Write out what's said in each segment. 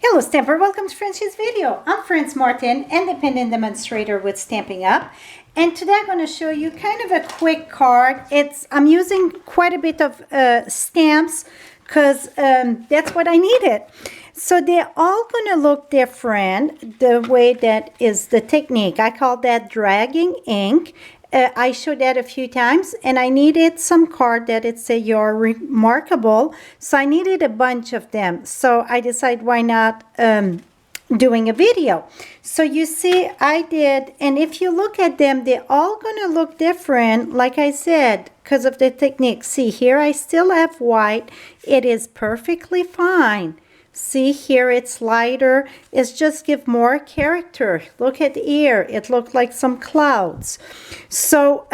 Hello Stamper, welcome to Frenchie's video. I'm Franz Martin, independent demonstrator with Stampin' Up. And today I'm going to show you kind of a quick card. I'm using quite a bit of stamps because that's what I needed. So they're all going to look different the way that is the technique. I call that dragging ink. I showed that a few times, and I needed some card that it say you're remarkable. So I needed a bunch of them. So I decided why not doing a video. So you see I did, and if you look at them, they're all going to look different, like I said, because of the technique. See, here I still have white. It is perfectly fine. See, here it's lighter. It's just give more character. Look at here. It looked like some clouds. So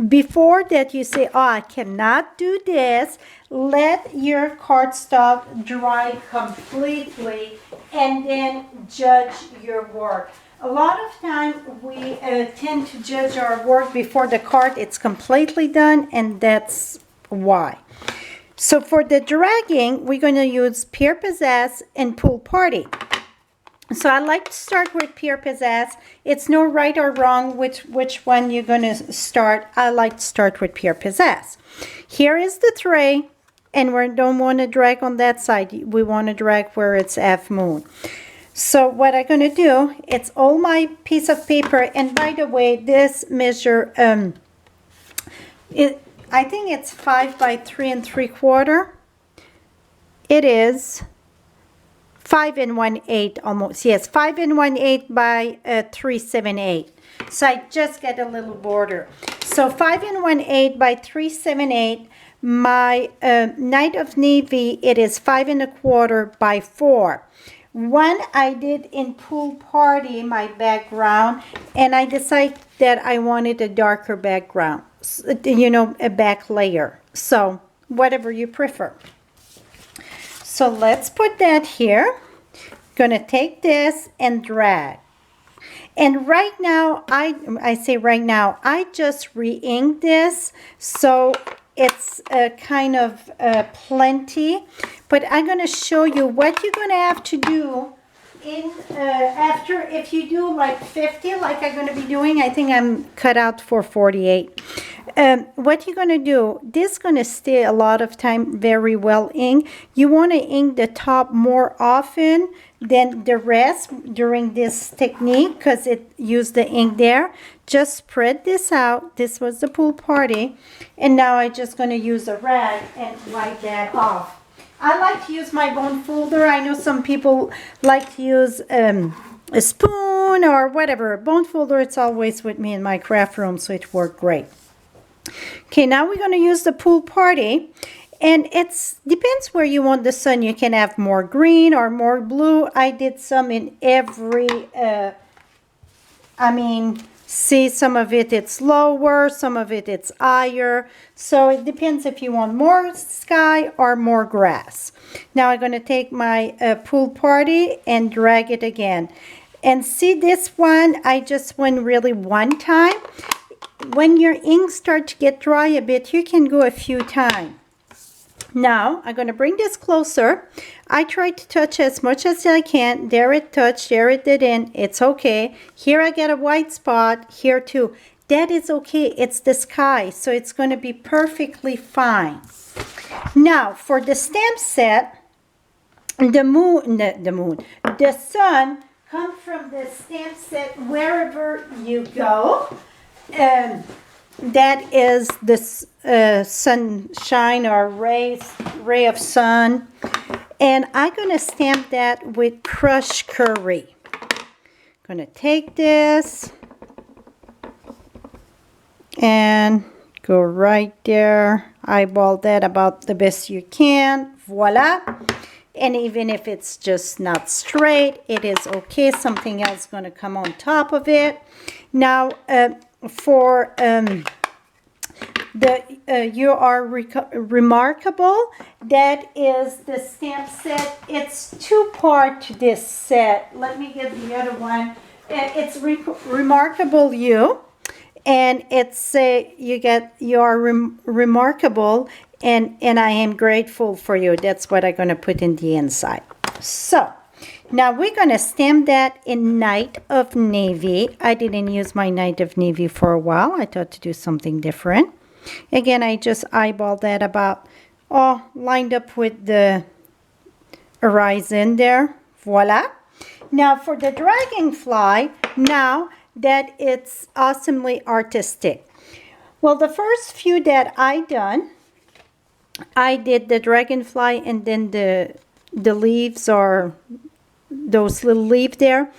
before that you say, oh, I cannot do this, let your cardstock dry completely and then judge your work. A lot of time we tend to judge our work before the card it's completely done, and that's why. So for the dragging, we're going to use Pierre Pizzazz and Pool Party. So I like to start with Pierre Pizzazz. It's no right or wrong which one you're going to start. I like to start with Pierre Pizzazz. Here is the tray, and we don't want to drag on that side. We want to drag where it's half moon. So what I'm going to do, it's all my piece of paper. And by the way, this measure, I think it's 5 by 3 3/4. It is 5 1/8 almost. Yes, 5 1/8 by 3 7/8. So I just get a little border. So 5 1/8 by 3 7/8. My Night of Navy, it is 5 1/4 by 4. One I did in Pool Party, my background, and I decided that I wanted a darker background. You know, a back layer. So whatever you prefer. So let's put that here. Gonna take this and drag. And right now, I say right now, I just re-inked this. So it's kind of plenty. But I'm gonna show you what you're gonna have to do after, if you do like 50 like I'm going to be doing. I think I'm cut out for 48. What you're going to do, this is going to stay a lot of time very well inked. You want to ink the top more often than the rest during this technique because it used the ink there. Just spread this out. This was the Pool Party, and now I'm just going to use a rag and wipe that off. I like to use my bone folder. I know some people like to use a spoon or whatever. Bone folder, it's always with me in my craft room, so it worked great. Okay, now we're going to use the Pool Party. And it depends where you want the sun. You can have more green or more blue. I did some in every, see, some of it's lower, some of it's higher. So it depends if you want more sky or more grass. Now I'm going to take my Pool Party and drag it again. And see this one, I just went really one time. When your ink starts to get dry a bit, you can go a few times. Now, I'm going to bring this closer. I try to touch as much as I can. There it touched, there it didn't. It's okay. Here I get a white spot, here too. That is okay. It's the sky, so it's going to be perfectly fine. Now, for the stamp set, the sun comes from the stamp set wherever you go. That is the sunshine or ray of sun. And I'm going to stamp that with crushed curry. I'm going to take this and go right there. Eyeball that about the best you can. Voila. And even if it's just not straight, it is okay. Something else is going to come on top of it. Now, for you are remarkable, that is the stamp set. It's two-part to this set. Let me get the other one. It's remarkable you, And it's you are remarkable, and I am grateful for you. That's what I'm going to put in the inside. So now we're going to stamp that in Night of Navy. I didn't use my Night of Navy for a while. I thought to do something different. Again, I just eyeballed that about, lined up with the horizon there. Voila. Now for the dragonfly, now that it's awesomely artistic. Well, the first few that I did the dragonfly, and then the leaves, or those little leaves there,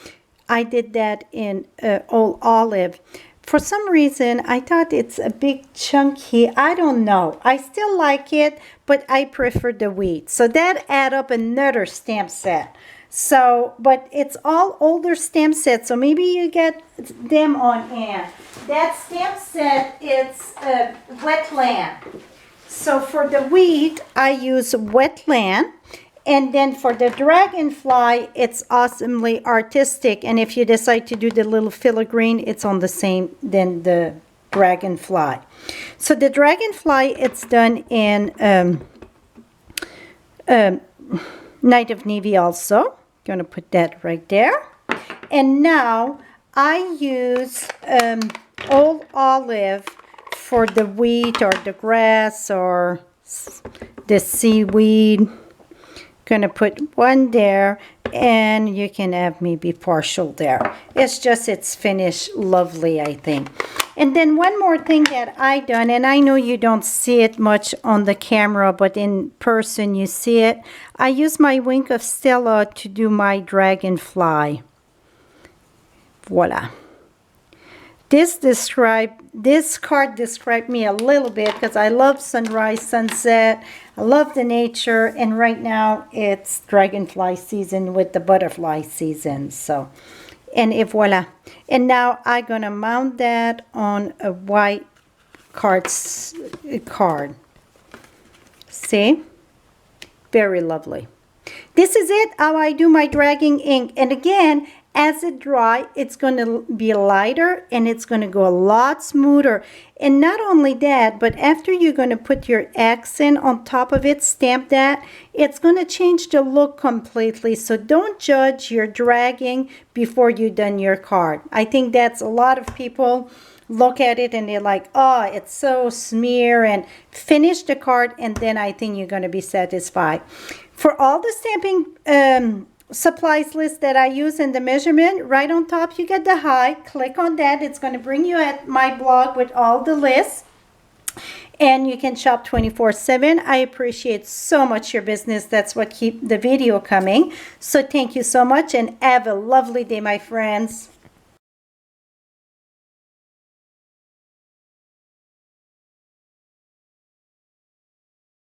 I did that in old olive. For some reason, I thought it's a big chunky. I don't know. I still like it, but I prefer the wheat. So that add up another stamp set. So, but it's all older stamp sets, so maybe you get them on hand. That stamp set, it's Wetland. So for the wheat, I use Wetland. And then for the dragonfly, it's awesomely artistic. And if you decide to do the little filigree, it's on the same than the dragonfly. So the dragonfly, it's done in Night of Navy also. Gonna put that right there. And now I use old olive for the wheat or the grass or the seaweed. Gonna put one there, and you can have maybe partial there. It's finished lovely, I think. And then one more thing that I done, and I know you don't see it much on the camera, but in person you see it. I use my Wink of Stella to do my dragonfly. Voila. This card described me a little bit because I love sunrise, sunset. I love the nature, and right now it's dragonfly season with the butterfly season. So, and voila. And now I'm gonna mount that on a white card. See? Very lovely. This is it, how I do my dragging ink. And again, as it dries, it's going to be lighter, and it's going to go a lot smoother. And not only that, but after you're going to put your accent on top of it, stamp that, it's going to change the look completely. So don't judge your dragging before you've done your card. I think that's a lot of people look at it and they're like, oh, it's so smear, and finish the card, and then I think you're going to be satisfied. For all the stamping supplies list that I use in the measurement, right on top you get the high. Click on that. It's going to bring you at my blog with all the lists, and you can shop 24/7. I appreciate so much your business. That's what keeps the video coming. So thank you so much, and have a lovely day, my friends.